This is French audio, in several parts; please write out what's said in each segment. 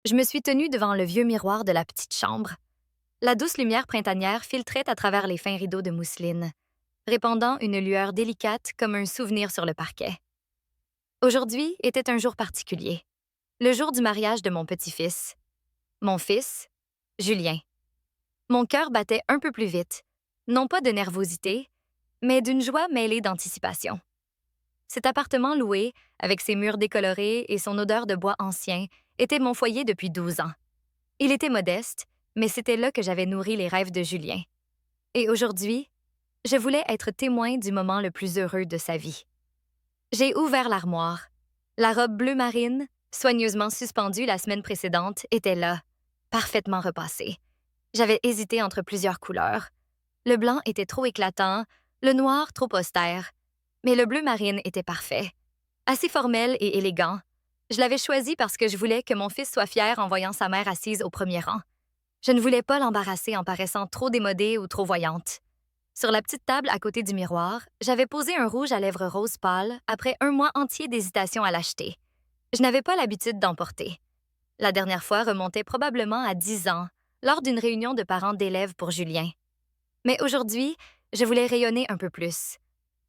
Je me suis tenue devant le vieux miroir de la petite chambre. La douce lumière printanière filtrait à travers les fins rideaux de mousseline, répandant une lueur délicate comme un souvenir sur le parquet. Aujourd'hui était un jour particulier, le jour du mariage de mon petit-fils. Mon fils, Julien. Mon cœur battait un peu plus vite, non pas de nervosité, mais d'une joie mêlée d'anticipation. Cet appartement loué, avec ses murs décolorés et son odeur de bois ancien, était mon foyer depuis 12 ans. Il était modeste, mais c'était là que j'avais nourri les rêves de Julien. Et aujourd'hui, je voulais être témoin du moment le plus heureux de sa vie. J'ai ouvert l'armoire. La robe bleu marine, soigneusement suspendue la semaine précédente, était là, parfaitement repassée. J'avais hésité entre plusieurs couleurs. Le blanc était trop éclatant, le noir trop austère. Mais le bleu marine était parfait. Assez formel et élégant. Je l'avais choisi parce que je voulais que mon fils soit fier en voyant sa mère assise au premier rang. Je ne voulais pas l'embarrasser en paraissant trop démodée ou trop voyante. Sur la petite table à côté du miroir, j'avais posé un rouge à lèvres rose pâle après un mois entier d'hésitation à l'acheter. Je n'avais pas l'habitude d'en porter. La dernière fois remontait probablement à 10 ans, lors d'une réunion de parents d'élèves pour Julien. Mais aujourd'hui, je voulais rayonner un peu plus.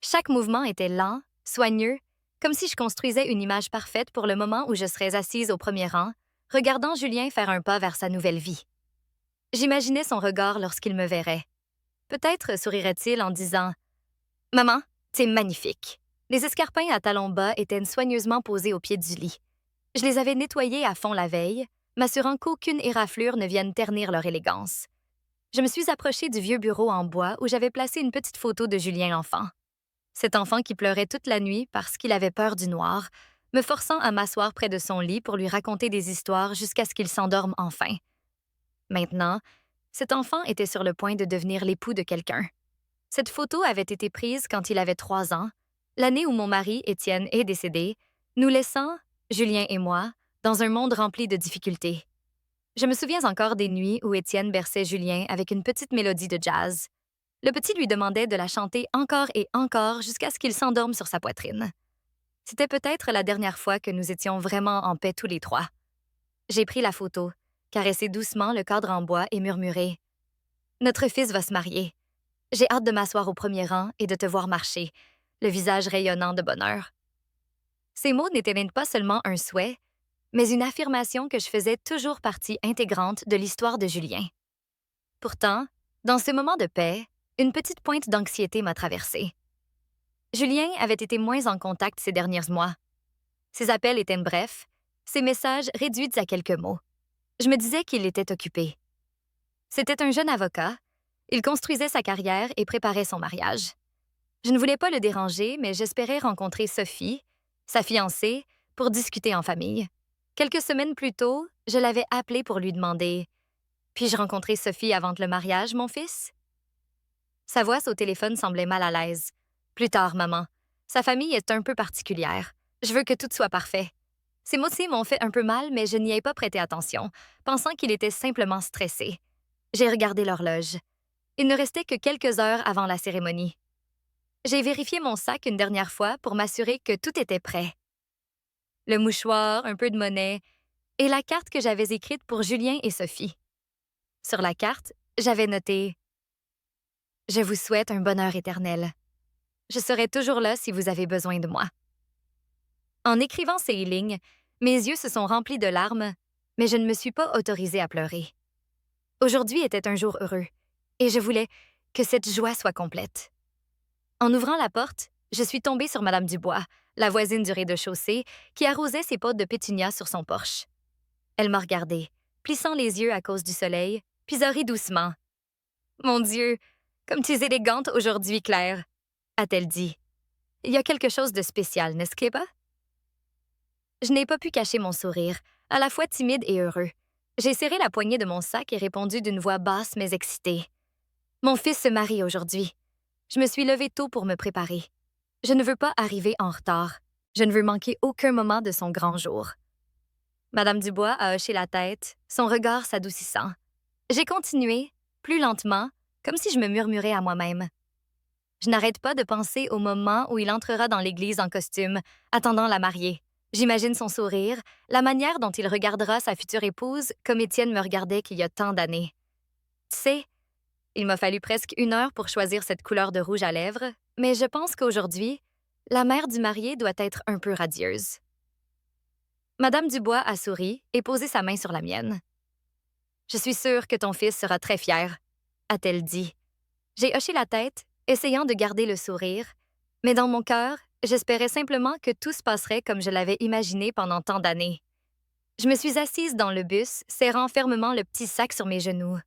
Chaque mouvement était lent, soigneux, comme si je construisais une image parfaite pour le moment où je serais assise au premier rang, regardant Julien faire un pas vers sa nouvelle vie. J'imaginais son regard lorsqu'il me verrait. Peut-être sourirait-il en disant « Maman, t'es magnifique ». Les escarpins à talons bas étaient soigneusement posés au pied du lit. Je les avais nettoyés à fond la veille, m'assurant qu'aucune éraflure ne vienne ternir leur élégance. Je me suis approchée du vieux bureau en bois où j'avais placé une petite photo de Julien l'enfant. Cet enfant qui pleurait toute la nuit parce qu'il avait peur du noir, me forçant à m'asseoir près de son lit pour lui raconter des histoires jusqu'à ce qu'il s'endorme enfin. Maintenant, cet enfant était sur le point de devenir l'époux de quelqu'un. Cette photo avait été prise quand il avait 3 ans, l'année où mon mari, Étienne, est décédé, nous laissant, Julien et moi, dans un monde rempli de difficultés. Je me souviens encore des nuits où Étienne berçait Julien avec une petite mélodie de jazz. Le petit lui demandait de la chanter encore et encore jusqu'à ce qu'il s'endorme sur sa poitrine. C'était peut-être la dernière fois que nous étions vraiment en paix tous les trois. J'ai pris la photo, caressé doucement le cadre en bois et murmuré « Notre fils va se marier. J'ai hâte de m'asseoir au premier rang et de te voir marcher, le visage rayonnant de bonheur. » Ces mots n'étaient pas seulement un souhait, mais une affirmation que je faisais toujours partie intégrante de l'histoire de Julien. Pourtant, dans ce moment de paix, une petite pointe d'anxiété m'a traversée. Julien avait été moins en contact ces derniers mois. Ses appels étaient brefs, ses messages réduits à quelques mots. Je me disais qu'il était occupé. C'était un jeune avocat, il construisait sa carrière et préparait son mariage. Je ne voulais pas le déranger, mais j'espérais rencontrer Sophie, sa fiancée, pour discuter en famille. Quelques semaines plus tôt, je l'avais appelé pour lui demander « Puis-je rencontrer Sophie avant le mariage, mon fils? » Sa voix au téléphone semblait mal à l'aise. « Plus tard, maman. Sa famille est un peu particulière. Je veux que tout soit parfait. » Ces mots-ci m'ont fait un peu mal, mais je n'y ai pas prêté attention, pensant qu'il était simplement stressé. J'ai regardé l'horloge. Il ne restait que quelques heures avant la cérémonie. J'ai vérifié mon sac une dernière fois pour m'assurer que tout était prêt. Le mouchoir, un peu de monnaie et la carte que j'avais écrite pour Julien et Sophie. Sur la carte, j'avais noté « Je vous souhaite un bonheur éternel. Je serai toujours là si vous avez besoin de moi. » En écrivant ces lignes, mes yeux se sont remplis de larmes, mais je ne me suis pas autorisée à pleurer. Aujourd'hui était un jour heureux, et je voulais que cette joie soit complète. En ouvrant la porte, je suis tombée sur Madame Dubois, la voisine du rez-de-chaussée, qui arrosait ses pots de pétunia sur son porche. Elle m'a regardée, plissant les yeux à cause du soleil, puis a ri doucement. « Mon Dieu, comme tu es élégante aujourd'hui, Claire, » a-t-elle dit. « Il y a quelque chose de spécial, n'est-ce pas? » Je n'ai pas pu cacher mon sourire, à la fois timide et heureux. J'ai serré la poignée de mon sac et répondu d'une voix basse mais excitée. « Mon fils se marie aujourd'hui. » Je me suis levée tôt pour me préparer. Je ne veux pas arriver en retard. Je ne veux manquer aucun moment de son grand jour. Madame Dubois a hoché la tête, son regard s'adoucissant. J'ai continué, plus lentement, comme si je me murmurais à moi-même. Je n'arrête pas de penser au moment où il entrera dans l'église en costume, attendant la mariée. J'imagine son sourire, la manière dont il regardera sa future épouse comme Étienne me regardait qu'il y a tant d'années. Tu sais, il m'a fallu presque 1 heure pour choisir cette couleur de rouge à lèvres, mais je pense qu'aujourd'hui, la mère du marié doit être un peu radieuse. Madame Dubois a souri et posé sa main sur la mienne. « Je suis sûre que ton fils sera très fier », a-t-elle dit. J'ai hoché la tête, essayant de garder le sourire, mais dans mon cœur, j'espérais simplement que tout se passerait comme je l'avais imaginé pendant tant d'années. Je me suis assise dans le bus, serrant fermement le petit sac sur mes genoux.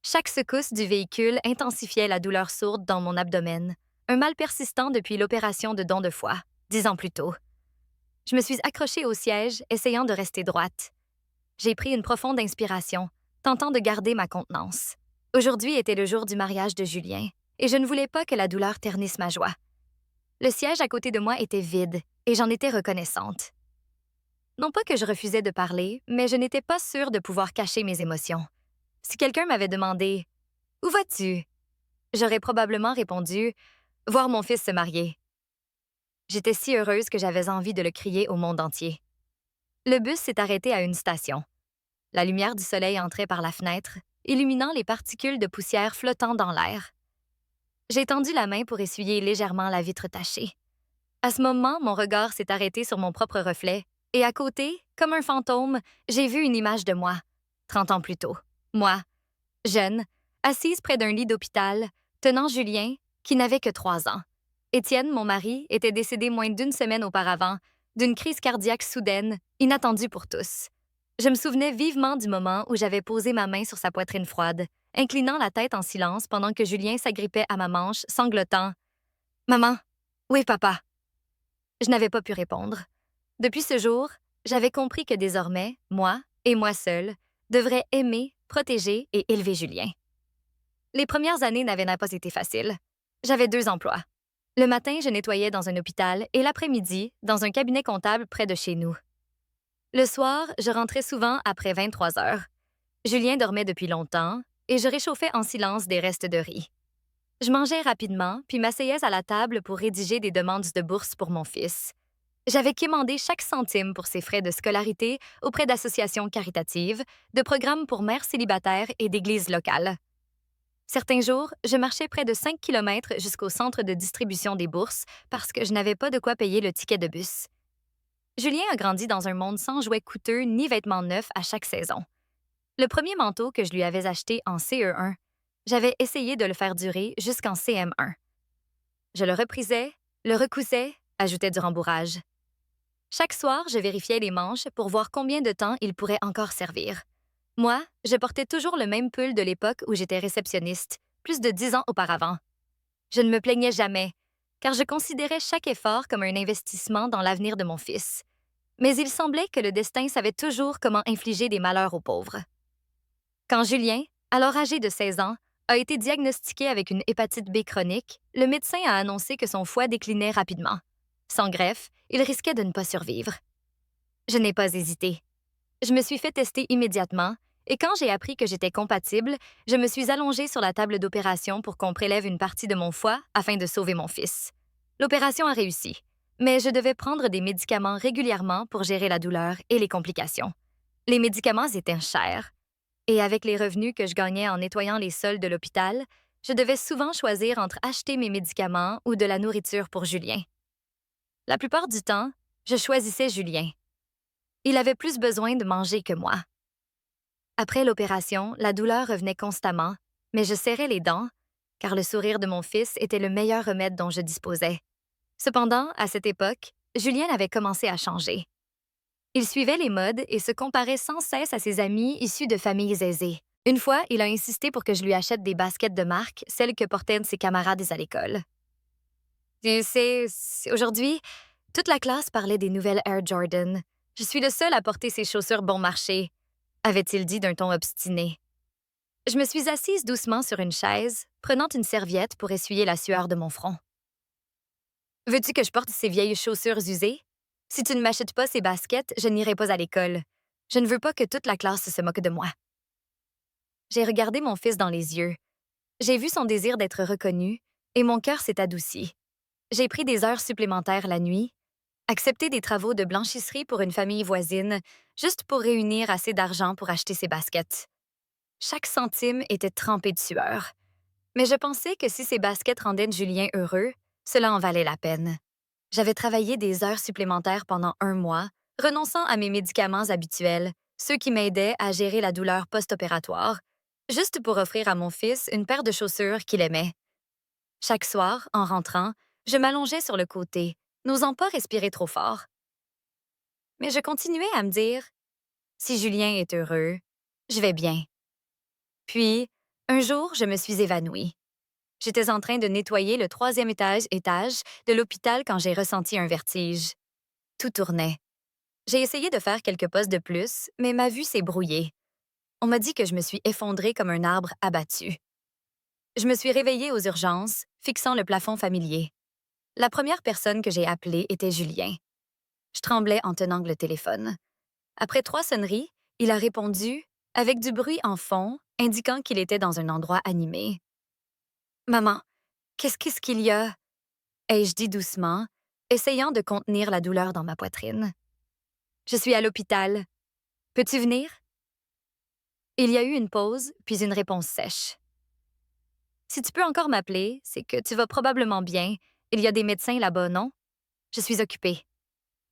Chaque secousse du véhicule intensifiait la douleur sourde dans mon abdomen, un mal persistant depuis l'opération de don de foie, 10 ans plus tôt. Je me suis accrochée au siège, essayant de rester droite. J'ai pris une profonde inspiration, tentant de garder ma contenance. Aujourd'hui était le jour du mariage de Julien, et je ne voulais pas que la douleur ternisse ma joie. Le siège à côté de moi était vide, et j'en étais reconnaissante. Non pas que je refusais de parler, mais je n'étais pas sûre de pouvoir cacher mes émotions. Si quelqu'un m'avait demandé « Où vas-tu ?» j'aurais probablement répondu « Voir mon fils se marier ». J'étais si heureuse que j'avais envie de le crier au monde entier. Le bus s'est arrêté à une station. La lumière du soleil entrait par la fenêtre, illuminant les particules de poussière flottant dans l'air. J'ai tendu la main pour essuyer légèrement la vitre tachée. À ce moment, mon regard s'est arrêté sur mon propre reflet, et à côté, comme un fantôme, j'ai vu une image de moi, 30 ans plus tôt. Moi, jeune, assise près d'un lit d'hôpital, tenant Julien, qui n'avait que 3 ans. Étienne, mon mari, était décédé moins d'1 semaine auparavant, d'une crise cardiaque soudaine, inattendue pour tous. Je me souvenais vivement du moment où j'avais posé ma main sur sa poitrine froide, inclinant la tête en silence pendant que Julien s'agrippait à ma manche, sanglotant. « Maman, où est papa? » Je n'avais pas pu répondre. Depuis ce jour, j'avais compris que désormais, moi, et moi seule, devrais aimer, protéger et élever Julien. Les premières années n'avaient pas été faciles. J'avais 2 emplois. Le matin, je nettoyais dans un hôpital et l'après-midi, dans un cabinet comptable près de chez nous. Le soir, je rentrais souvent après 23 heures. Julien dormait depuis longtemps et je réchauffais en silence des restes de riz. Je mangeais rapidement puis m'asseyais à la table pour rédiger des demandes de bourse pour mon fils. J'avais quémandé chaque centime pour ses frais de scolarité auprès d'associations caritatives, de programmes pour mères célibataires et d'églises locales. Certains jours, je marchais près de 5 kilomètres jusqu'au centre de distribution des bourses parce que je n'avais pas de quoi payer le ticket de bus. Julien a grandi dans un monde sans jouets coûteux ni vêtements neufs à chaque saison. Le premier manteau que je lui avais acheté en CE1, j'avais essayé de le faire durer jusqu'en CM1. Je le reprisais, le recousais, ajoutais du rembourrage. Chaque soir, je vérifiais les manches pour voir combien de temps il pourrait encore servir. Moi, je portais toujours le même pull de l'époque où j'étais réceptionniste, plus de 10 ans auparavant. Je ne me plaignais jamais, car je considérais chaque effort comme un investissement dans l'avenir de mon fils. Mais il semblait que le destin savait toujours comment infliger des malheurs aux pauvres. Quand Julien, alors âgé de 16 ans, a été diagnostiqué avec une hépatite B chronique, le médecin a annoncé que son foie déclinait rapidement. Sans greffe, il risquait de ne pas survivre. Je n'ai pas hésité. Je me suis fait tester immédiatement, et quand j'ai appris que j'étais compatible, je me suis allongée sur la table d'opération pour qu'on prélève une partie de mon foie afin de sauver mon fils. L'opération a réussi, mais je devais prendre des médicaments régulièrement pour gérer la douleur et les complications. Les médicaments étaient chers, et avec les revenus que je gagnais en nettoyant les sols de l'hôpital, je devais souvent choisir entre acheter mes médicaments ou de la nourriture pour Julien. La plupart du temps, je choisissais Julien. Il avait plus besoin de manger que moi. Après l'opération, la douleur revenait constamment, mais je serrais les dents, car le sourire de mon fils était le meilleur remède dont je disposais. Cependant, à cette époque, Julien avait commencé à changer. Il suivait les modes et se comparait sans cesse à ses amis issus de familles aisées. Une fois, il a insisté pour que je lui achète des baskets de marque, celles que portaient ses camarades à l'école. Aujourd'hui, toute la classe parlait des nouvelles Air Jordan. Je suis le seul à porter ces chaussures bon marché, avait-il dit d'un ton obstiné. Je me suis assise doucement sur une chaise, prenant une serviette pour essuyer la sueur de mon front. « Veux-tu que je porte ces vieilles chaussures usées? Si tu ne m'achètes pas ces baskets, je n'irai pas à l'école. Je ne veux pas que toute la classe se moque de moi. » J'ai regardé mon fils dans les yeux. J'ai vu son désir d'être reconnu, et mon cœur s'est adouci. J'ai pris des heures supplémentaires la nuit, Accepter des travaux de blanchisserie pour une famille voisine, juste pour réunir assez d'argent pour acheter ses baskets. Chaque centime était trempé de sueur. Mais je pensais que si ces baskets rendaient Julien heureux, cela en valait la peine. J'avais travaillé des heures supplémentaires pendant 1 mois, renonçant à mes médicaments habituels, ceux qui m'aidaient à gérer la douleur post-opératoire, juste pour offrir à mon fils une paire de chaussures qu'il aimait. Chaque soir, en rentrant, je m'allongeais sur le côté, n'osant pas respirer trop fort. Mais je continuais à me dire, si Julien est heureux, je vais bien. Puis, un jour, je me suis évanouie. J'étais en train de nettoyer le troisième étage de l'hôpital quand j'ai ressenti un vertige. Tout tournait. J'ai essayé de faire quelques postes de plus, mais ma vue s'est brouillée. On m'a dit que je me suis effondrée comme un arbre abattu. Je me suis réveillée aux urgences, fixant le plafond familier. La première personne que j'ai appelée était Julien. Je tremblais en tenant le téléphone. Après 3 sonneries, il a répondu, avec du bruit en fond, indiquant qu'il était dans un endroit animé. Maman, qu'est-ce qu'il y a? Ai-je dit doucement, essayant de contenir la douleur dans ma poitrine. Je suis à l'hôpital. Peux-tu venir? Il y a eu une pause, puis une réponse sèche. Si tu peux encore m'appeler, c'est que tu vas probablement bien. Il y a des médecins là-bas, non? Je suis occupée.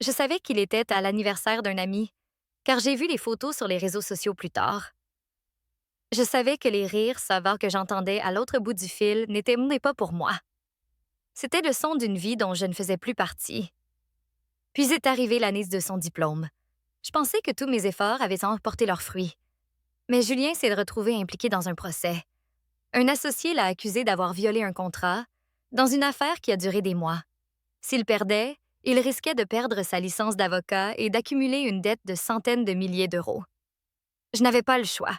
Je savais qu'il était à l'anniversaire d'un ami, car j'ai vu les photos sur les réseaux sociaux plus tard. Je savais que les rires savants que j'entendais à l'autre bout du fil n'étaient pas pour moi. C'était le son d'une vie dont je ne faisais plus partie. Puis est arrivée l'année de son diplôme. Je pensais que tous mes efforts avaient emporté leurs fruits. Mais Julien s'est retrouvé impliqué dans un procès. Un associé l'a accusé d'avoir violé un contrat dans une affaire qui a duré des mois. S'il perdait, il risquait de perdre sa licence d'avocat et d'accumuler une dette de centaines de milliers d'euros. Je n'avais pas le choix.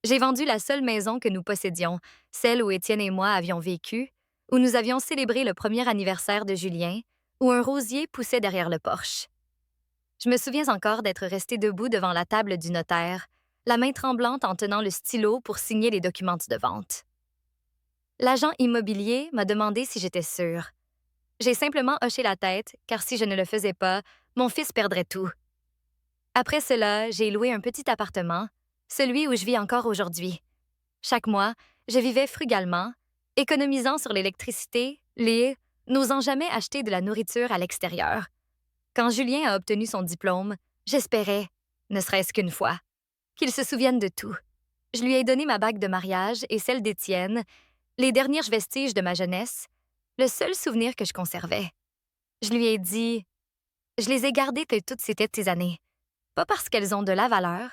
J'ai vendu la seule maison que nous possédions, celle où Étienne et moi avions vécu, où nous avions célébré le premier anniversaire de Julien, où un rosier poussait derrière le porche. Je me souviens encore d'être restée debout devant la table du notaire, la main tremblante en tenant le stylo pour signer les documents de vente. L'agent immobilier m'a demandé si j'étais sûre. J'ai simplement hoché la tête, car si je ne le faisais pas, mon fils perdrait tout. Après cela, j'ai loué un petit appartement, celui où je vis encore aujourd'hui. Chaque mois, je vivais frugalement, économisant sur l'électricité, n'osant jamais acheter de la nourriture à l'extérieur. Quand Julien a obtenu son diplôme, j'espérais, ne serait-ce qu'une fois, qu'il se souvienne de tout. Je lui ai donné ma bague de mariage et celle d'Étienne, les derniers vestiges de ma jeunesse, le seul souvenir que je conservais. Je lui ai dit, je les ai gardées toutes ces années, pas parce qu'elles ont de la valeur,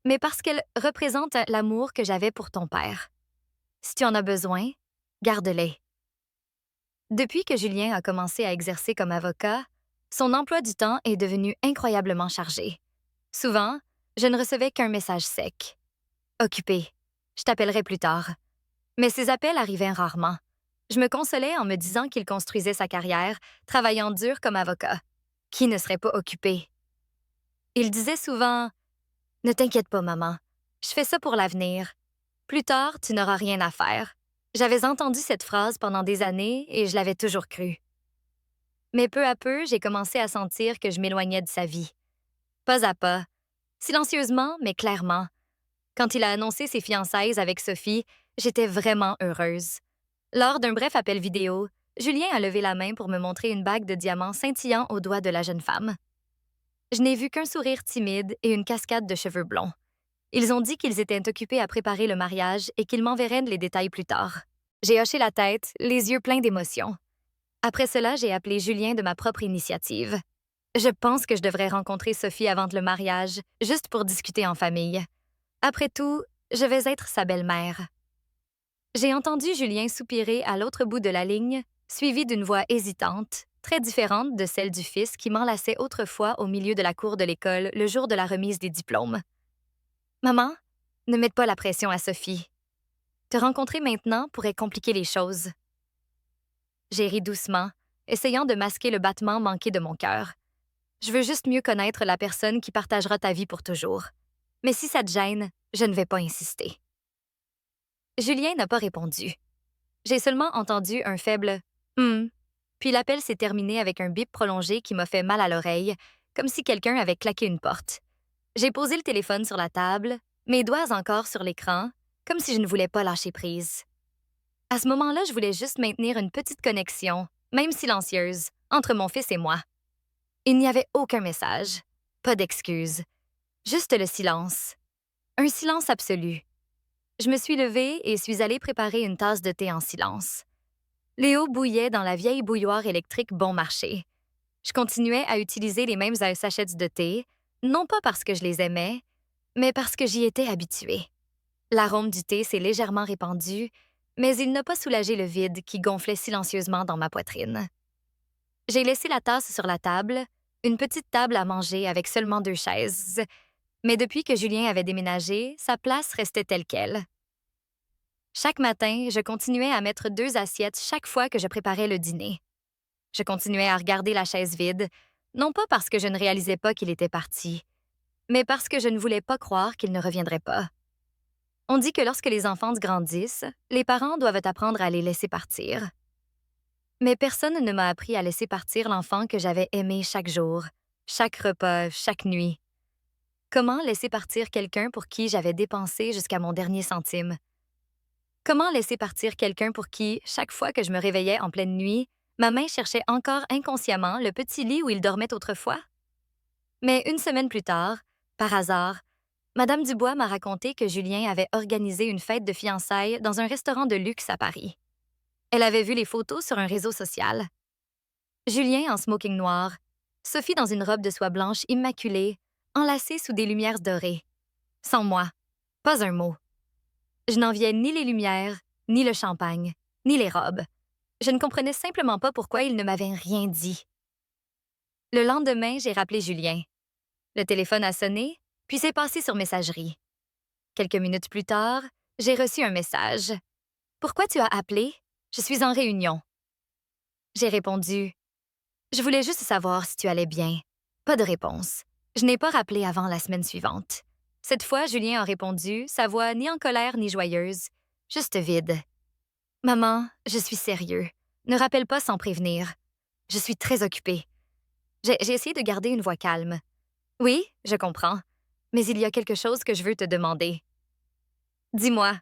mais parce qu'elles représentent l'amour que j'avais pour ton père. Si tu en as besoin, garde-les. Depuis que Julien a commencé à exercer comme avocat, son emploi du temps est devenu incroyablement chargé. Souvent, je ne recevais qu'un message sec. Occupé. Je t'appellerai plus tard. Mais ces appels arrivaient rarement. Je me consolais en me disant qu'il construisait sa carrière, travaillant dur comme avocat. Qui ne serait pas occupé? Il disait souvent « Ne t'inquiète pas, maman. Je fais ça pour l'avenir. Plus tard, tu n'auras rien à faire. » J'avais entendu cette phrase pendant des années et je l'avais toujours crue. Mais peu à peu, j'ai commencé à sentir que je m'éloignais de sa vie. Pas à pas, silencieusement, mais clairement. Quand il a annoncé ses fiançailles avec Sophie, j'étais vraiment heureuse. Lors d'un bref appel vidéo, Julien a levé la main pour me montrer une bague de diamants scintillant au doigt de la jeune femme. Je n'ai vu qu'un sourire timide et une cascade de cheveux blonds. Ils ont dit qu'ils étaient occupés à préparer le mariage et qu'ils m'enverraient les détails plus tard. J'ai hoché la tête, les yeux pleins d'émotion. Après cela, j'ai appelé Julien de ma propre initiative. Je pense que je devrais rencontrer Sophie avant le mariage, juste pour discuter en famille. Après tout, je vais être sa belle-mère. J'ai entendu Julien soupirer à l'autre bout de la ligne, suivi d'une voix hésitante, très différente de celle du fils qui m'enlaçait autrefois au milieu de la cour de l'école le jour de la remise des diplômes. « Maman, ne mette pas la pression à Sophie. Te rencontrer maintenant pourrait compliquer les choses. » J'ai ri doucement, essayant de masquer le battement manqué de mon cœur. Je veux juste mieux connaître la personne qui partagera ta vie pour toujours. Mais si ça te gêne, je ne vais pas insister. Julien n'a pas répondu. J'ai seulement entendu un faible « Puis l'appel s'est terminé avec un bip prolongé qui m'a fait mal à l'oreille, comme si quelqu'un avait claqué une porte. J'ai posé le téléphone sur la table, mes doigts encore sur l'écran, comme si je ne voulais pas lâcher prise. À ce moment-là, je voulais juste maintenir une petite connexion, même silencieuse, entre mon fils et moi. Il n'y avait aucun message, pas d'excuses, juste le silence. Un silence absolu. Je me suis levée et suis allée préparer une tasse de thé en silence. Léo bouillait dans la vieille bouilloire électrique bon marché. Je continuais à utiliser les mêmes sachets de thé, non pas parce que je les aimais, mais parce que j'y étais habituée. L'arôme du thé s'est légèrement répandu, mais il n'a pas soulagé le vide qui gonflait silencieusement dans ma poitrine. J'ai laissé la tasse sur la table, une petite table à manger avec seulement 2 chaises, mais depuis que Julien avait déménagé, sa place restait telle quelle. Chaque matin, je continuais à mettre 2 assiettes chaque fois que je préparais le dîner. Je continuais à regarder la chaise vide, non pas parce que je ne réalisais pas qu'il était parti, mais parce que je ne voulais pas croire qu'il ne reviendrait pas. On dit que lorsque les enfants grandissent, les parents doivent apprendre à les laisser partir. Mais personne ne m'a appris à laisser partir l'enfant que j'avais aimé chaque jour, chaque repas, chaque nuit. Comment laisser partir quelqu'un pour qui j'avais dépensé jusqu'à mon dernier centime? Comment laisser partir quelqu'un pour qui, chaque fois que je me réveillais en pleine nuit, ma main cherchait encore inconsciemment le petit lit où il dormait autrefois? Mais une semaine plus tard, par hasard, Madame Dubois m'a raconté que Julien avait organisé une fête de fiançailles dans un restaurant de luxe à Paris. Elle avait vu les photos sur un réseau social. Julien en smoking noir, Sophie dans une robe de soie blanche immaculée, enlacée sous des lumières dorées. Sans moi, pas un mot. Je n'enviais ni les lumières, ni le champagne, ni les robes. Je ne comprenais simplement pas pourquoi il ne m'avait rien dit. Le lendemain, j'ai rappelé Julien. Le téléphone a sonné, puis s'est passé sur messagerie. Quelques minutes plus tard, j'ai reçu un message. « Pourquoi tu as appelé? Je suis en réunion. » J'ai répondu. « Je voulais juste savoir si tu allais bien. » Pas de réponse. Je n'ai pas rappelé avant la semaine suivante. Cette fois, Julien a répondu, sa voix ni en colère ni joyeuse, juste vide. « Maman, je suis sérieux. Ne rappelle pas sans prévenir. Je suis très occupée. » J'ai essayé de garder une voix calme. « Oui, je comprends. Mais il y a quelque chose que je veux te demander. » « Dis-moi. »«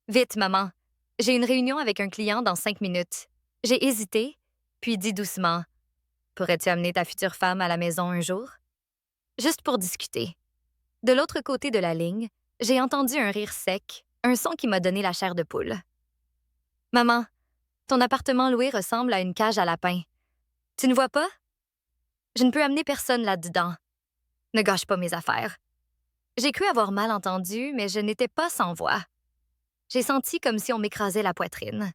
Vite, maman. J'ai une réunion avec un client dans 5 minutes. » J'ai hésité, puis dit doucement. « Pourrais-tu amener ta future femme à la maison un jour? » Juste pour discuter. De l'autre côté de la ligne, j'ai entendu un rire sec, un son qui m'a donné la chair de poule. « Maman, ton appartement loué ressemble à une cage à lapins. Tu ne vois pas? Je ne peux amener personne là-dedans. Ne gâche pas mes affaires. » J'ai cru avoir mal entendu, mais je n'étais pas sans voix. J'ai senti comme si on m'écrasait la poitrine.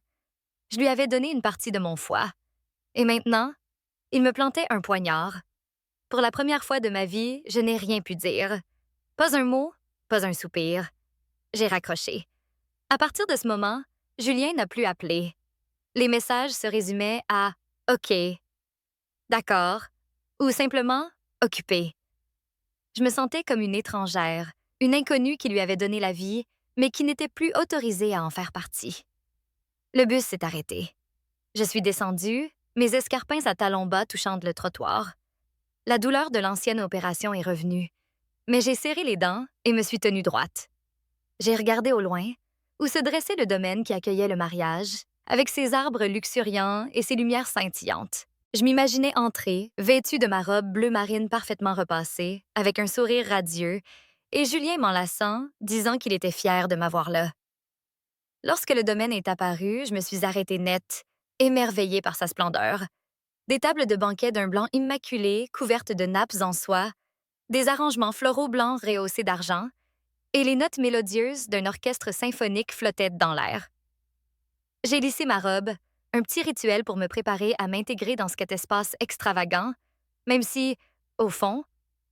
Je lui avais donné une partie de mon foie. Et maintenant, il me plantait un poignard. Pour la première fois de ma vie, je n'ai rien pu dire. Pas un mot, pas un soupir. J'ai raccroché. À partir de ce moment, Julien n'a plus appelé. Les messages se résumaient à « OK »,« D'accord » ou simplement « Occupé ». Je me sentais comme une étrangère, une inconnue qui lui avait donné la vie, mais qui n'était plus autorisée à en faire partie. Le bus s'est arrêté. Je suis descendue, mes escarpins à talons bas touchant le trottoir. La douleur de l'ancienne opération est revenue, mais j'ai serré les dents et me suis tenue droite. J'ai regardé au loin, où se dressait le domaine qui accueillait le mariage, avec ses arbres luxuriants et ses lumières scintillantes. Je m'imaginais entrer, vêtue de ma robe bleu marine parfaitement repassée, avec un sourire radieux, et Julien m'enlaçant, disant qu'il était fier de m'avoir là. Lorsque le domaine est apparu, je me suis arrêtée net, émerveillée par sa splendeur. Des tables de banquet d'un blanc immaculé, couvertes de nappes en soie, des arrangements floraux blancs rehaussés d'argent, et les notes mélodieuses d'un orchestre symphonique flottaient dans l'air. J'ai lissé ma robe, un petit rituel pour me préparer à m'intégrer dans cet espace extravagant, même si, au fond,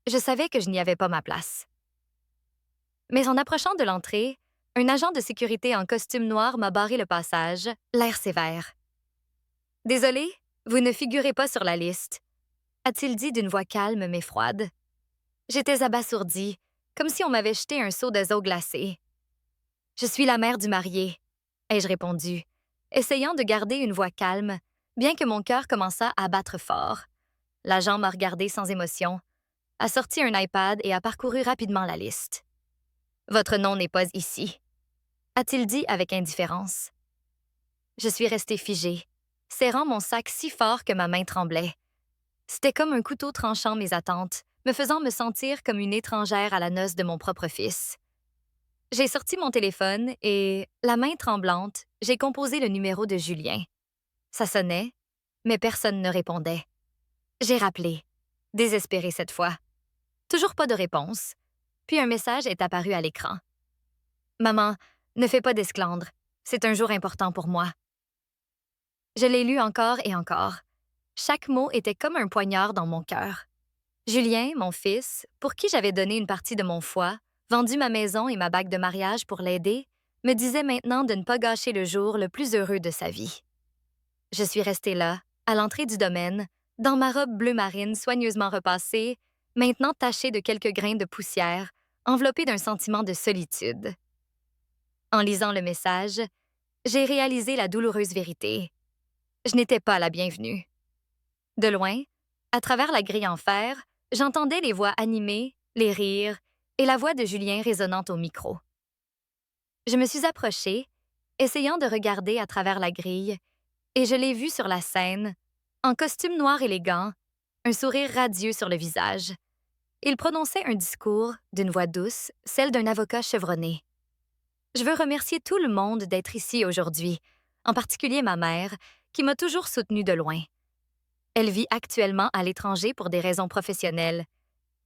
je savais que je n'y avais pas ma place. Mais en approchant de l'entrée, un agent de sécurité en costume noir m'a barré le passage, l'air sévère. « Désolé, vous ne figurez pas sur la liste », a-t-il dit d'une voix calme mais froide. J'étais abasourdie, comme si on m'avait jeté un seau d'eau glacée. « Je suis la mère du marié », ai-je répondu, essayant de garder une voix calme, Bien que mon cœur commençât à battre fort, l'agent m'a regardé sans émotion, a sorti un iPad et a parcouru rapidement la liste. Votre nom n'est pas ici, a-t-il dit avec indifférence. Je suis restée figée, serrant mon sac si fort que ma main tremblait. C'était comme un couteau tranchant mes attentes, me faisant me sentir comme une étrangère à la noce de mon propre fils. J'ai sorti mon téléphone et, la main tremblante, j'ai composé le numéro de Julien. Ça sonnait, mais personne ne répondait. J'ai rappelé, désespérée cette fois. Toujours pas de réponse. Puis un message est apparu à l'écran. Maman, ne fais pas d'esclandre. C'est un jour important pour moi. Je l'ai lu encore et encore. Chaque mot était comme un poignard dans mon cœur. Julien, mon fils, pour qui j'avais donné une partie de mon foie, vendu ma maison et ma bague de mariage pour l'aider, me disait maintenant de ne pas gâcher le jour le plus heureux de sa vie. Je suis restée là, à l'entrée du domaine, dans ma robe bleu marine soigneusement repassée, maintenant tachée de quelques grains de poussière, enveloppée d'un sentiment de solitude. En lisant le message, j'ai réalisé la douloureuse vérité. Je n'étais pas la bienvenue. De loin, à travers la grille en fer, j'entendais les voix animées, les rires et la voix de Julien résonnante au micro. Je me suis approchée, essayant de regarder à travers la grille, et je l'ai vu sur la scène, en costume noir élégant, un sourire radieux sur le visage. Il prononçait un discours d'une voix douce, celle d'un avocat chevronné. Je veux remercier tout le monde d'être ici aujourd'hui, en particulier ma mère, qui m'a toujours soutenue de loin. Elle vit actuellement à l'étranger pour des raisons professionnelles.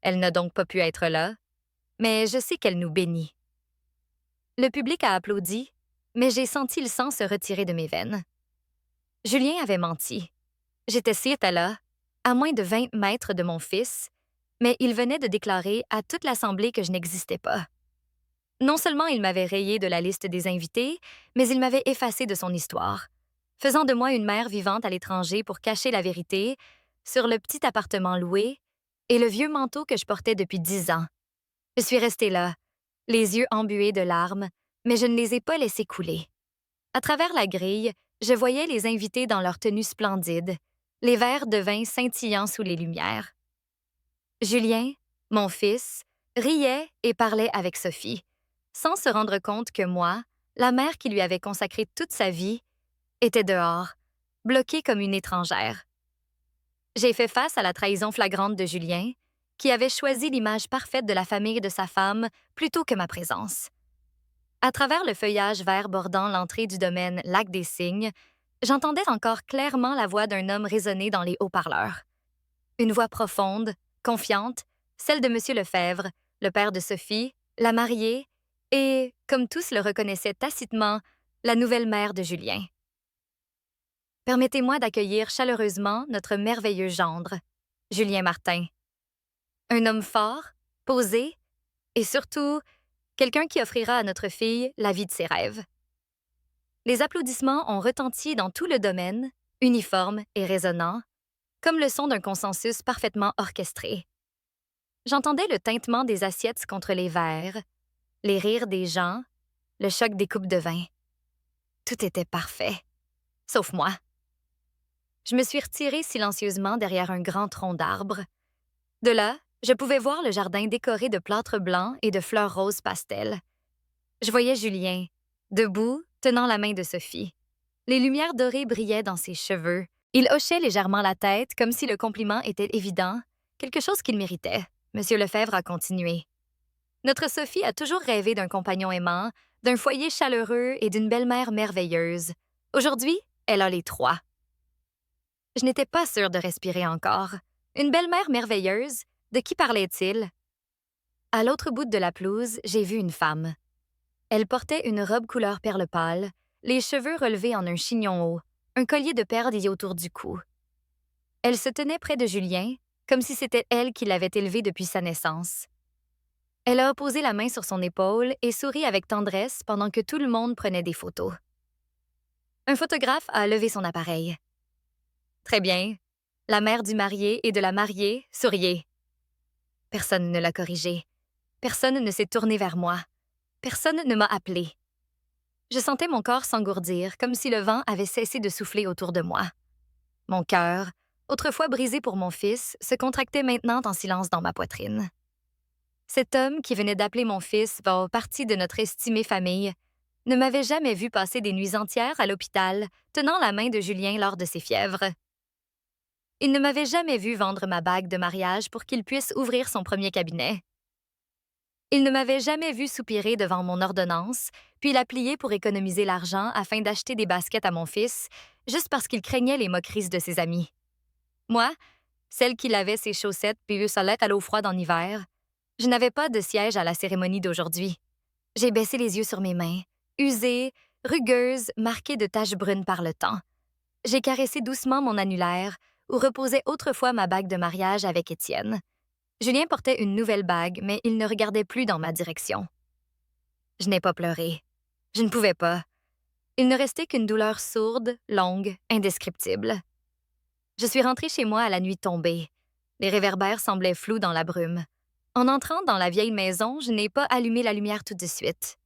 Elle n'a donc pas pu être là, mais je sais qu'elle nous bénit. Le public a applaudi, mais j'ai senti le sang se retirer de mes veines. Julien avait menti. J'étais là, à moins de 20 mètres de mon fils, mais il venait de déclarer à toute l'assemblée que je n'existais pas. Non seulement il m'avait rayé de la liste des invités, mais il m'avait effacé de son histoire, faisant de moi une mère vivante à l'étranger pour cacher la vérité sur le petit appartement loué et le vieux manteau que je portais depuis 10 ans. Je suis restée là, les yeux embués de larmes, mais je ne les ai pas laissés couler. À travers la grille, je voyais les invités dans leur tenue splendide, les verres de vin scintillant sous les lumières. Julien, mon fils, riait et parlait avec Sophie, sans se rendre compte que moi, la mère qui lui avait consacré toute sa vie, était dehors, bloquée comme une étrangère. J'ai fait face à la trahison flagrante de Julien, qui avait choisi l'image parfaite de la famille de sa femme plutôt que ma présence. À travers le feuillage vert bordant l'entrée du domaine Lac des Cygnes, j'entendais encore clairement la voix d'un homme résonner dans les haut-parleurs. Une voix profonde, confiante, celle de M. Lefebvre, le père de Sophie, la mariée, et, comme tous le reconnaissaient tacitement, la nouvelle mère de Julien. Permettez-moi d'accueillir chaleureusement notre merveilleux gendre, Julien Martin. Un homme fort, posé, et surtout, quelqu'un qui offrira à notre fille la vie de ses rêves. Les applaudissements ont retenti dans tout le domaine, uniformes et résonnants, comme le son d'un consensus parfaitement orchestré. J'entendais le tintement des assiettes contre les verres, les rires des gens, le choc des coupes de vin. Tout était parfait, sauf moi. Je me suis retirée silencieusement derrière un grand tronc d'arbre. De là, je pouvais voir le jardin décoré de plâtre blanc et de fleurs roses pastel. Je voyais Julien, debout, tenant la main de Sophie. Les lumières dorées brillaient dans ses cheveux. Il hochait légèrement la tête comme si le compliment était évident, quelque chose qu'il méritait. Monsieur Lefebvre a continué. Notre Sophie a toujours rêvé d'un compagnon aimant, d'un foyer chaleureux et d'une belle-mère merveilleuse. Aujourd'hui, elle a les trois. Je n'étais pas sûre de respirer encore. Une belle-mère merveilleuse, de qui parlait-il? À l'autre bout de la pelouse, j'ai vu une femme. Elle portait une robe couleur perle pâle, les cheveux relevés en un chignon haut, un collier de perles lié autour du cou. Elle se tenait près de Julien, comme si c'était elle qui l'avait élevé depuis sa naissance. Elle a posé la main sur son épaule et sourit avec tendresse pendant que tout le monde prenait des photos. Un photographe a levé son appareil. Très bien. La mère du marié et de la mariée souriait. Personne ne l'a corrigé. Personne ne s'est tourné vers moi. Personne ne m'a appelé. Je sentais mon corps s'engourdir, comme si le vent avait cessé de souffler autour de moi. Mon cœur, autrefois brisé pour mon fils, se contractait maintenant en silence dans ma poitrine. Cet homme qui venait d'appeler mon fils partie de notre estimée famille ne m'avait jamais vu passer des nuits entières à l'hôpital, tenant la main de Julien lors de ses fièvres. Il ne m'avait jamais vu vendre ma bague de mariage pour qu'il puisse ouvrir son premier cabinet. Il ne m'avait jamais vu soupirer devant mon ordonnance, puis la plier pour économiser l'argent afin d'acheter des baskets à mon fils, juste parce qu'il craignait les moqueries de ses amis. Moi, celle qui lavait ses chaussettes puis le solette à l'eau froide en hiver, je n'avais pas de siège à la cérémonie d'aujourd'hui. J'ai baissé les yeux sur mes mains, usées, rugueuses, marquées de taches brunes par le temps. J'ai caressé doucement mon annulaire, où reposait autrefois ma bague de mariage avec Étienne. Julien portait une nouvelle bague, mais il ne regardait plus dans ma direction. Je n'ai pas pleuré. Je ne pouvais pas. Il ne restait qu'une douleur sourde, longue, indescriptible. Je suis rentrée chez moi à la nuit tombée. Les réverbères semblaient flous dans la brume. En entrant dans la vieille maison, je n'ai pas allumé la lumière tout de suite.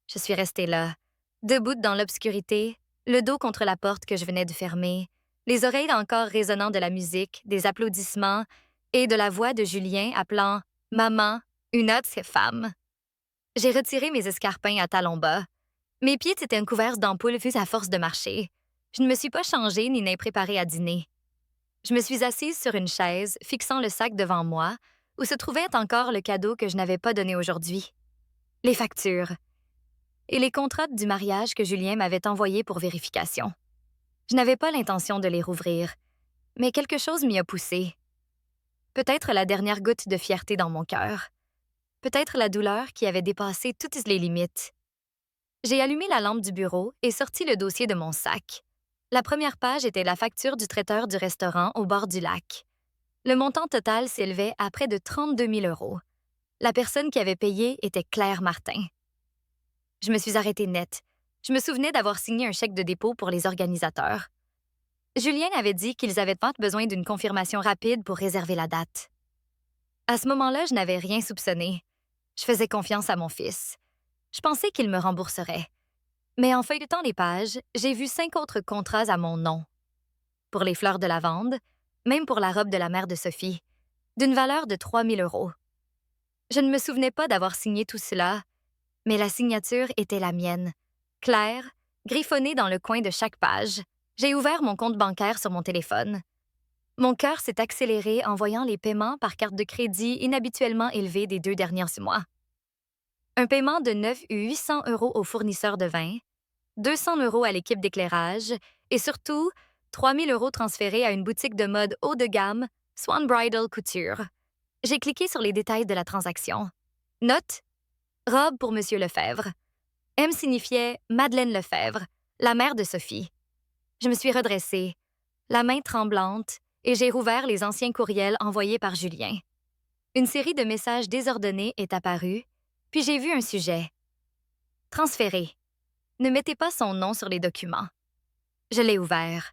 Je suis restée là, debout dans l'obscurité, le dos contre la porte que je venais de fermer, les oreilles encore résonnant de la musique, des applaudissements et de la voix de Julien appelant « Maman, une autre femme ». J'ai retiré mes escarpins à talons bas. Mes pieds étaient couverts d'ampoules vues à force de marcher. Je ne me suis pas changée ni n'ai préparé à dîner. Je me suis assise sur une chaise, fixant le sac devant moi, où se trouvait encore le cadeau que je n'avais pas donné aujourd'hui. Les factures. Et les contrats du mariage que Julien m'avait envoyés pour vérification. Je n'avais pas l'intention de les rouvrir, mais quelque chose m'y a poussé. Peut-être la dernière goutte de fierté dans mon cœur. Peut-être la douleur qui avait dépassé toutes les limites. J'ai allumé la lampe du bureau et sorti le dossier de mon sac. La première page était la facture du traiteur du restaurant au bord du lac. Le montant total s'élevait à près de 32 000 €. La personne qui avait payé était Claire Martin. Je me suis arrêtée net. Je me souvenais d'avoir signé un chèque de dépôt pour les organisateurs. Julien avait dit qu'ils avaient besoin d'une confirmation rapide pour réserver la date. À ce moment-là, je n'avais rien soupçonné. Je faisais confiance à mon fils. Je pensais qu'il me rembourserait. Mais en feuilletant les pages, j'ai vu 5 autres contrats à mon nom. Pour les fleurs de lavande, même pour la robe de la mère de Sophie, d'une valeur de 3 000 €. Je ne me souvenais pas d'avoir signé tout cela, mais la signature était la mienne, claire, griffonnée dans le coin de chaque page. J'ai ouvert mon compte bancaire sur mon téléphone. Mon cœur s'est accéléré en voyant les paiements par carte de crédit inhabituellement élevés des 2 derniers mois. Un paiement de 800 € au fournisseur de vin, 200 € à l'équipe d'éclairage et surtout 3 000 € transférés à une boutique de mode haut de gamme, Swan Bridal Couture. J'ai cliqué sur les détails de la transaction. Note: robe pour Monsieur Lefebvre. M signifiait Madeleine Lefebvre, la mère de Sophie. Je me suis redressée, la main tremblante, et j'ai rouvert les anciens courriels envoyés par Julien. Une série de messages désordonnés est apparue, puis j'ai vu un sujet. Transféré. Ne mettez pas son nom sur les documents. Je l'ai ouvert.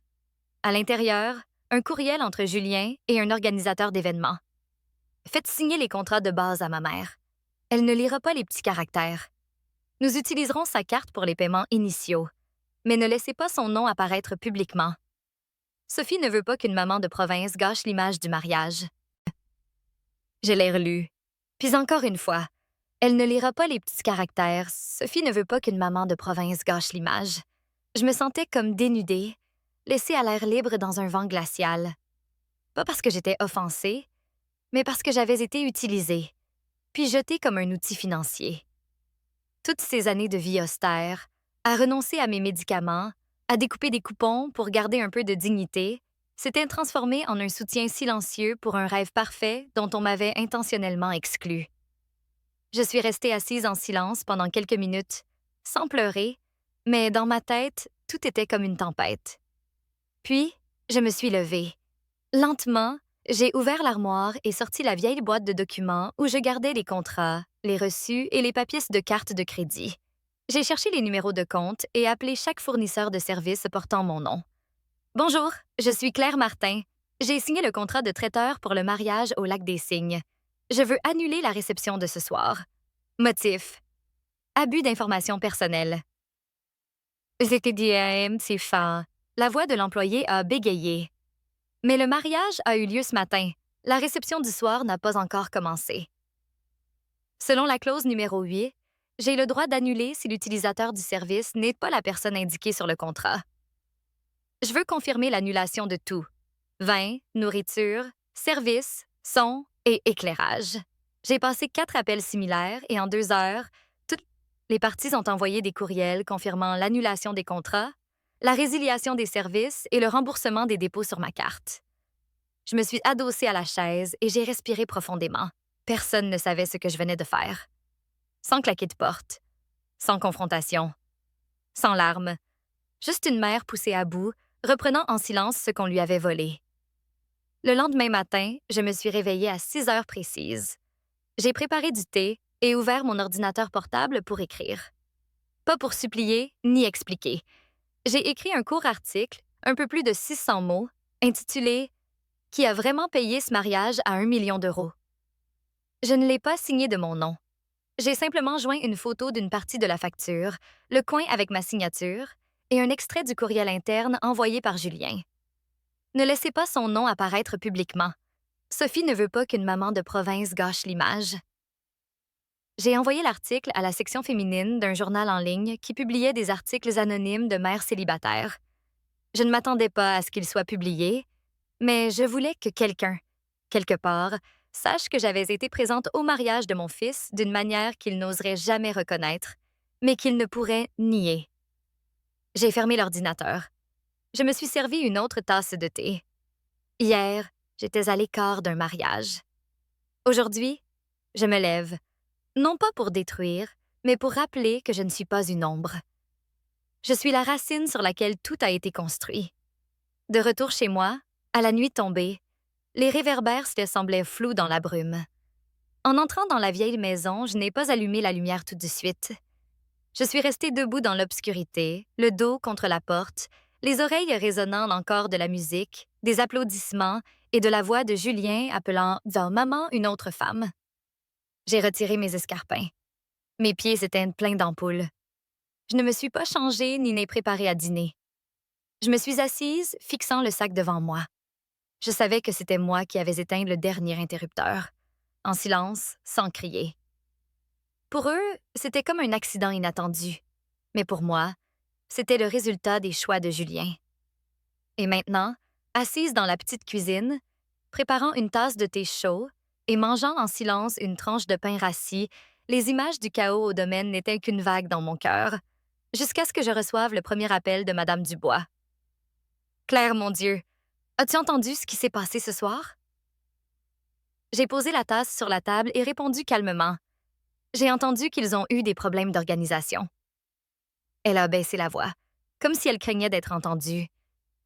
À l'intérieur, un courriel entre Julien et un organisateur d'événements. Faites signer les contrats de base à ma mère. Elle ne lira pas les petits caractères. Nous utiliserons sa carte pour les paiements initiaux, mais ne laissez pas son nom apparaître publiquement. Sophie ne veut pas qu'une maman de province gâche l'image du mariage. Je l'ai relu. Puis encore une fois, elle ne lira pas les petits caractères. Sophie ne veut pas qu'une maman de province gâche l'image. Je me sentais comme dénudée, laissée à l'air libre dans un vent glacial. Pas parce que j'étais offensée, mais parce que j'avais été utilisée, puis jetée comme un outil financier. Toutes ces années de vie austère, à renoncer à mes médicaments, à découper des coupons pour garder un peu de dignité, s'étaient transformées en un soutien silencieux pour un rêve parfait dont on m'avait intentionnellement exclu. Je suis restée assise en silence pendant quelques minutes, sans pleurer, mais dans ma tête, tout était comme une tempête. Puis, je me suis levée. Lentement, j'ai ouvert l'armoire et sorti la vieille boîte de documents où je gardais les contrats, les reçus et les papiers de carte de crédit. J'ai cherché les numéros de compte et appelé chaque fournisseur de services portant mon nom. Bonjour, je suis Claire Martin. J'ai signé le contrat de traiteur pour le mariage au Lac des Cygnes. Je veux annuler la réception de ce soir. Motif: abus d'informations personnelles. C'est fin. La voix de l'employé a bégayé. Mais le mariage a eu lieu ce matin. La réception du soir n'a pas encore commencé. Selon la clause numéro 8, j'ai le droit d'annuler si l'utilisateur du service n'est pas la personne indiquée sur le contrat. Je veux confirmer l'annulation de tout. Vin, nourriture, services, son et éclairage. J'ai passé 4 appels similaires et en 2 heures, toutes les parties ont envoyé des courriels confirmant l'annulation des contrats, la résiliation des services et le remboursement des dépôts sur ma carte. Je me suis adossée à la chaise et j'ai respiré profondément. Personne ne savait ce que je venais de faire. Sans claquer de porte, sans confrontation, sans larmes, juste une mère poussée à bout, reprenant en silence ce qu'on lui avait volé. Le lendemain matin, je me suis réveillée à 6 heures précises. J'ai préparé du thé et ouvert mon ordinateur portable pour écrire. Pas pour supplier ni expliquer. J'ai écrit un court article, un peu plus de 600 mots, intitulé « Qui a vraiment payé ce mariage à 1 million d'euros ». Je ne l'ai pas signé de mon nom. J'ai simplement joint une photo d'une partie de la facture, le coin avec ma signature et un extrait du courriel interne envoyé par Julien. Ne laissez pas son nom apparaître publiquement. Sophie ne veut pas qu'une maman de province gâche l'image. J'ai envoyé l'article à la section féminine d'un journal en ligne qui publiait des articles anonymes de mères célibataires. Je ne m'attendais pas à ce qu'ils soient publiés, mais je voulais que quelqu'un, quelque part, sache que j'avais été présente au mariage de mon fils d'une manière qu'il n'oserait jamais reconnaître, mais qu'il ne pourrait nier. J'ai fermé l'ordinateur. Je me suis servi une autre tasse de thé. Hier, j'étais à l'écart d'un mariage. Aujourd'hui, je me lève, non pas pour détruire, mais pour rappeler que je ne suis pas une ombre. Je suis la racine sur laquelle tout a été construit. De retour chez moi, à la nuit tombée, les réverbères se semblaient flous dans la brume. En entrant dans la vieille maison, je n'ai pas allumé la lumière tout de suite. Je suis restée debout dans l'obscurité, le dos contre la porte, les oreilles résonnant encore de la musique, des applaudissements et de la voix de Julien appelant vers maman une autre femme. J'ai retiré mes escarpins. Mes pieds étaient pleins d'ampoules. Je ne me suis pas changée ni n'ai préparé à dîner. Je me suis assise, fixant le sac devant moi. Je savais que c'était moi qui avais éteint le dernier interrupteur, en silence, sans crier. Pour eux, c'était comme un accident inattendu, mais pour moi, c'était le résultat des choix de Julien. Et maintenant, assise dans la petite cuisine, préparant une tasse de thé chaud et mangeant en silence une tranche de pain rassis, les images du chaos au domaine n'étaient qu'une vague dans mon cœur, jusqu'à ce que je reçoive le premier appel de Madame Dubois. « Claire, mon Dieu, as-tu entendu ce qui s'est passé ce soir? » J'ai posé la tasse sur la table et répondu calmement. J'ai entendu qu'ils ont eu des problèmes d'organisation. Elle a baissé la voix, comme si elle craignait d'être entendue.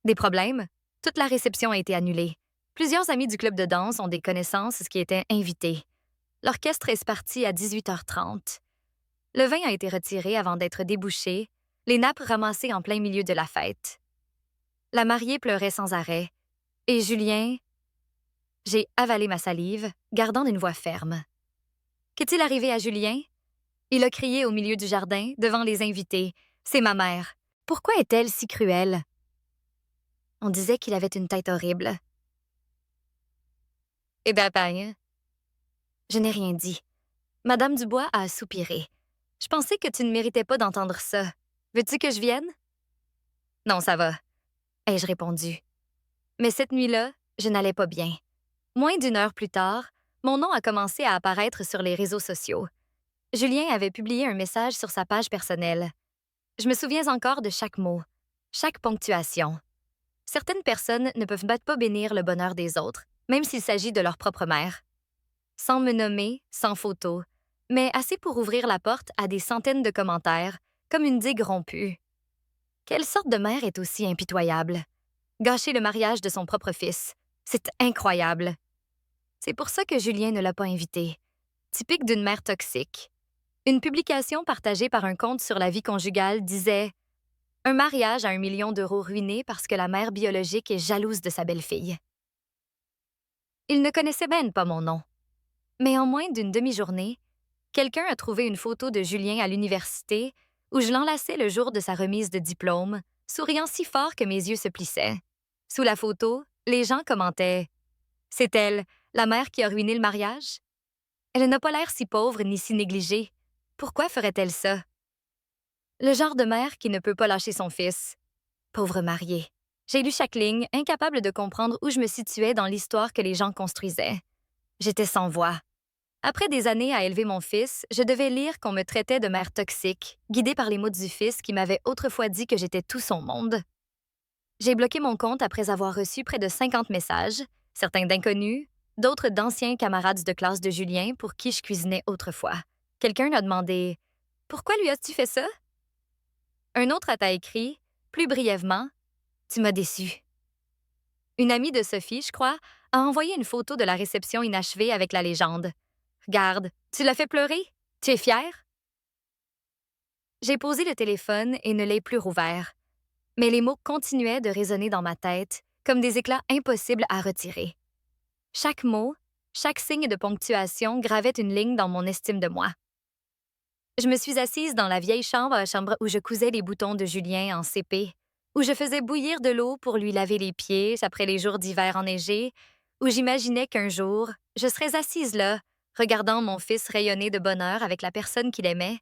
Des problèmes? Toute la réception a été annulée. Plusieurs amis du club de danse ont des connaissances qui étaient invités. L'orchestre est parti à 18h30. Le vin a été retiré avant d'être débouché, les nappes ramassées en plein milieu de la fête. La mariée pleurait sans arrêt, et Julien... J'ai avalé ma salive, gardant une voix ferme. Qu'est-il arrivé à Julien? Il a crié au milieu du jardin, devant les invités. « C'est ma mère. Pourquoi est-elle si cruelle? » On disait qu'il avait une tête horrible. « Eh bien, pareil. » Je n'ai rien dit. Madame Dubois a soupiré. « Je pensais que tu ne méritais pas d'entendre ça. Veux-tu que je vienne? » « Non, ça va, » ai-je répondu. Mais cette nuit-là, je n'allais pas bien. Moins d'une heure plus tard, mon nom a commencé à apparaître sur les réseaux sociaux. Julien avait publié un message sur sa page personnelle. Je me souviens encore de chaque mot, chaque ponctuation. Certaines personnes ne peuvent pas bénir le bonheur des autres, même s'il s'agit de leur propre mère. Sans me nommer, sans photo, mais assez pour ouvrir la porte à des centaines de commentaires, comme une digue rompue. Quelle sorte de mère est aussi impitoyable? Gâcher le mariage de son propre fils, c'est incroyable. C'est pour ça que Julien ne l'a pas invité. Typique d'une mère toxique. Une publication partagée par un compte sur la vie conjugale disait « Un mariage à 1 million d'euros ruiné parce que la mère biologique est jalouse de sa belle-fille. » Il ne connaissait même pas mon nom. Mais en moins d'une demi-journée, quelqu'un a trouvé une photo de Julien à l'université où je l'enlaçais le jour de sa remise de diplôme, souriant si fort que mes yeux se plissaient. Sous la photo, Les gens commentaient: c'est elle, la mère qui a ruiné le mariage? Elle n'a pas l'air si pauvre ni si négligée. Pourquoi ferait-elle ça? Le genre de mère qui ne peut pas lâcher son fils. Pauvre mariée. J'ai lu chaque ligne, incapable de comprendre où je me situais dans l'histoire que les gens construisaient. J'étais sans voix. Après des années à élever mon fils, je devais lire qu'on me traitait de mère toxique, guidée par les mots du fils qui m'avait autrefois dit que j'étais tout son monde. J'ai bloqué mon compte après avoir reçu près de 50 messages, certains d'inconnus, d'autres d'anciens camarades de classe de Julien pour qui je cuisinais autrefois. Quelqu'un a demandé: pourquoi lui as-tu fait ça? Un autre a écrit, plus brièvement: tu m'as déçu. Une amie de Sophie, je crois, a envoyé une photo de la réception inachevée avec la légende: regarde, tu l'as fait pleurer? Tu es fière? J'ai posé le téléphone et ne l'ai plus rouvert. Mais les mots continuaient de résonner dans ma tête, comme des éclats impossibles à retirer. Chaque mot, chaque signe de ponctuation gravait une ligne dans mon estime de moi. Je me suis assise dans la vieille chambre où je cousais les boutons de Julien en CP, où je faisais bouillir de l'eau pour lui laver les pieds après les jours d'hiver enneigés, où j'imaginais qu'un jour, je serais assise là, regardant mon fils rayonner de bonheur avec la personne qu'il aimait,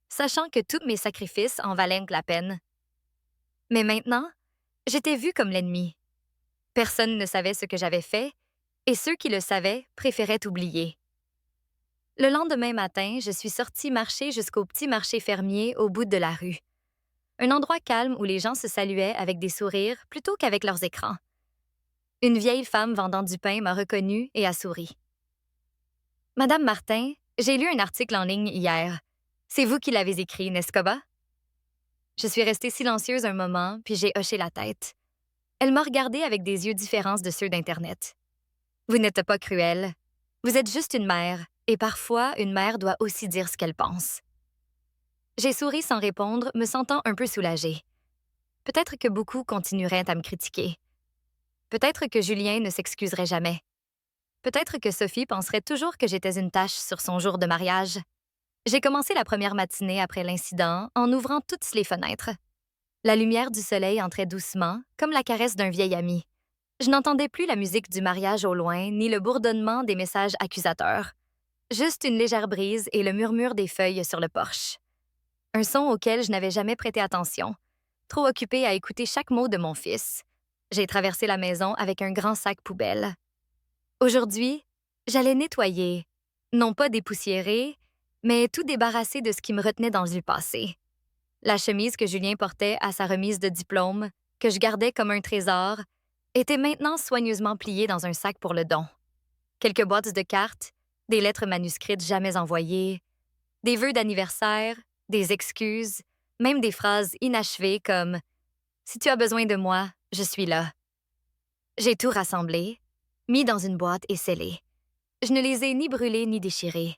sachant que tous mes sacrifices en valaient la peine. Mais maintenant, j'étais vue comme l'ennemi. Personne ne savait ce que j'avais fait, et ceux qui le savaient préféraient oublier. Le lendemain matin, je suis sortie marcher jusqu'au petit marché fermier au bout de la rue. Un endroit calme où les gens se saluaient avec des sourires plutôt qu'avec leurs écrans. Une vieille femme vendant du pain m'a reconnue et a souri. Madame Martin, j'ai lu un article en ligne hier. C'est vous qui l'avez écrit, n'est-ce pas? Je suis restée silencieuse un moment, puis j'ai hoché la tête. Elle m'a regardée avec des yeux différents de ceux d'Internet. Vous n'êtes pas cruelle. Vous êtes juste une mère, et parfois, une mère doit aussi dire ce qu'elle pense. J'ai souri sans répondre, me sentant un peu soulagée. Peut-être que beaucoup continueraient à me critiquer. Peut-être que Julien ne s'excuserait jamais. Peut-être que Sophie penserait toujours que j'étais une tâche sur son jour de mariage. J'ai commencé la première matinée après l'incident en ouvrant toutes les fenêtres. La lumière du soleil entrait doucement, comme la caresse d'un vieil ami. Je n'entendais plus la musique du mariage au loin, ni le bourdonnement des messages accusateurs. Juste une légère brise et le murmure des feuilles sur le porche. Un son auquel je n'avais jamais prêté attention, trop occupée à écouter chaque mot de mon fils. J'ai traversé la maison avec un grand sac poubelle. Aujourd'hui, j'allais nettoyer, non pas dépoussiérer, mais tout débarrasser de ce qui me retenait dans le passé. La chemise que Julien portait à sa remise de diplôme, que je gardais comme un trésor, était maintenant soigneusement pliée dans un sac pour le don. Quelques boîtes de cartes, des lettres manuscrites jamais envoyées, des vœux d'anniversaire, des excuses, même des phrases inachevées comme « Si tu as besoin de moi, je suis là ». J'ai tout rassemblé, mis dans une boîte et scellé. Je ne les ai ni brûlées ni déchirées.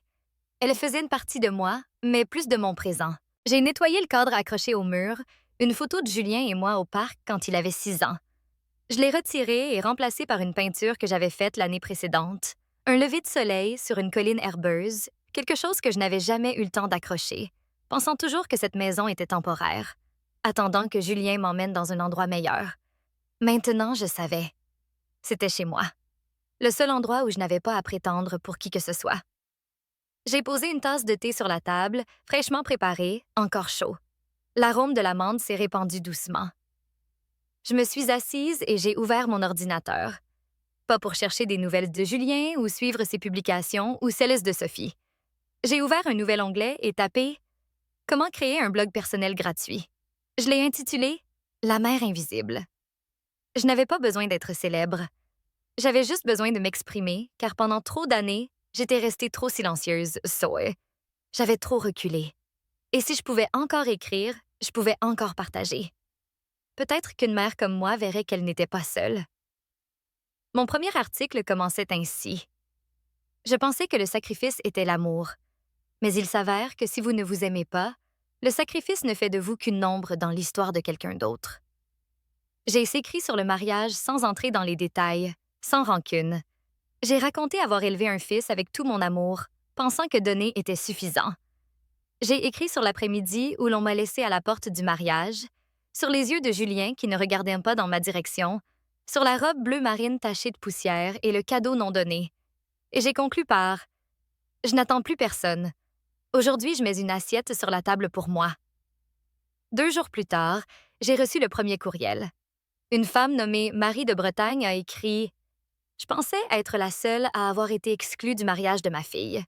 Elles faisaient une partie de moi, mais plus de mon présent. J'ai nettoyé le cadre accroché au mur, une photo de Julien et moi au parc quand il avait 6 ans. Je l'ai retiré et remplacé par une peinture que j'avais faite l'année précédente. Un lever de soleil sur une colline herbeuse, quelque chose que je n'avais jamais eu le temps d'accrocher, pensant toujours que cette maison était temporaire, attendant que Julien m'emmène dans un endroit meilleur. Maintenant, je savais. C'était chez moi. Le seul endroit où je n'avais pas à prétendre pour qui que ce soit. J'ai posé une tasse de thé sur la table, fraîchement préparée, encore chaud. L'arôme de l'amande s'est répandu doucement. Je me suis assise et j'ai ouvert mon ordinateur. Pas pour chercher des nouvelles de Julien ou suivre ses publications ou celles de Sophie. J'ai ouvert un nouvel onglet et tapé « Comment créer un blog personnel gratuit ». Je l'ai intitulé « La mère invisible ». Je n'avais pas besoin d'être célèbre. J'avais juste besoin de m'exprimer, car pendant trop d'années, j'étais restée trop silencieuse, j'avais trop reculé. Et si je pouvais encore écrire, je pouvais encore partager. Peut-être qu'une mère comme moi verrait qu'elle n'était pas seule. Mon premier article commençait ainsi. Je pensais que le sacrifice était l'amour. Mais il s'avère que si vous ne vous aimez pas, le sacrifice ne fait de vous qu'une ombre dans l'histoire de quelqu'un d'autre. J'ai écrit sur le mariage sans entrer dans les détails, sans rancune. J'ai raconté avoir élevé un fils avec tout mon amour, pensant que donner était suffisant. J'ai écrit sur l'après-midi où l'on m'a laissé à la porte du mariage, sur les yeux de Julien qui ne regardait pas dans ma direction, sur la robe bleu marine tachée de poussière et le cadeau non donné. Et j'ai conclu par « Je n'attends plus personne. Aujourd'hui, je mets une assiette sur la table pour moi. » 2 jours plus tard, j'ai reçu le premier courriel. Une femme nommée Marie de Bretagne a écrit « Je pensais être la seule à avoir été exclue du mariage de ma fille.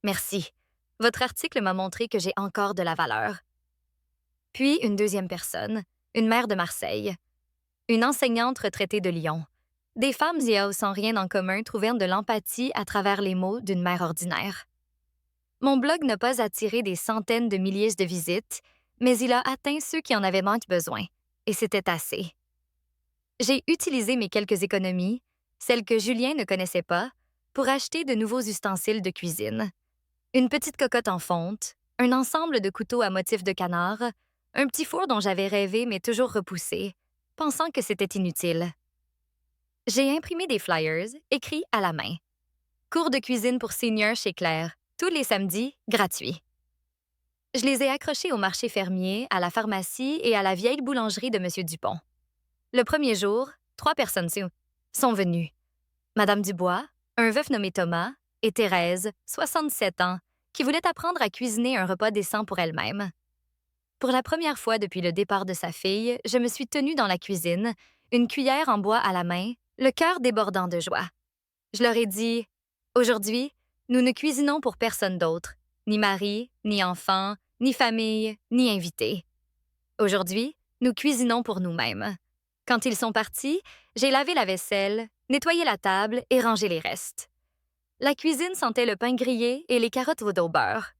Merci. Votre article m'a montré que j'ai encore de la valeur. » Puis une deuxième personne, une mère de Marseille. Une enseignante retraitée de Lyon. Des femmes y sans rien en commun trouvèrent de l'empathie à travers les mots d'une mère ordinaire. Mon blog n'a pas attiré des centaines de milliers de visites, mais il a atteint ceux qui en avaient manque besoin, et c'était assez. J'ai utilisé mes quelques économies, celles que Julien ne connaissait pas, pour acheter de nouveaux ustensiles de cuisine. Une petite cocotte en fonte, un ensemble de couteaux à motifs de canard, un petit four dont j'avais rêvé mais toujours repoussé, pensant que c'était inutile. J'ai imprimé des flyers, écrits à la main. Cours de cuisine pour seniors chez Claire, tous les samedis, gratuits. Je les ai accrochés au marché fermier, à la pharmacie et à la vieille boulangerie de M. Dupont. Le premier jour, 3 personnes sont venues. Madame Dubois, un veuf nommé Thomas, et Thérèse, 67 ans, qui voulait apprendre à cuisiner un repas décent pour elle-même. Pour la première fois depuis le départ de sa fille, je me suis tenue dans la cuisine, une cuillère en bois à la main, le cœur débordant de joie. Je leur ai dit « Aujourd'hui, nous ne cuisinons pour personne d'autre, ni mari, ni enfant, ni famille, ni invité. Aujourd'hui, nous cuisinons pour nous-mêmes. » Quand ils sont partis, j'ai lavé la vaisselle, nettoyé la table et rangé les restes. La cuisine sentait le pain grillé et les carottes au beurre.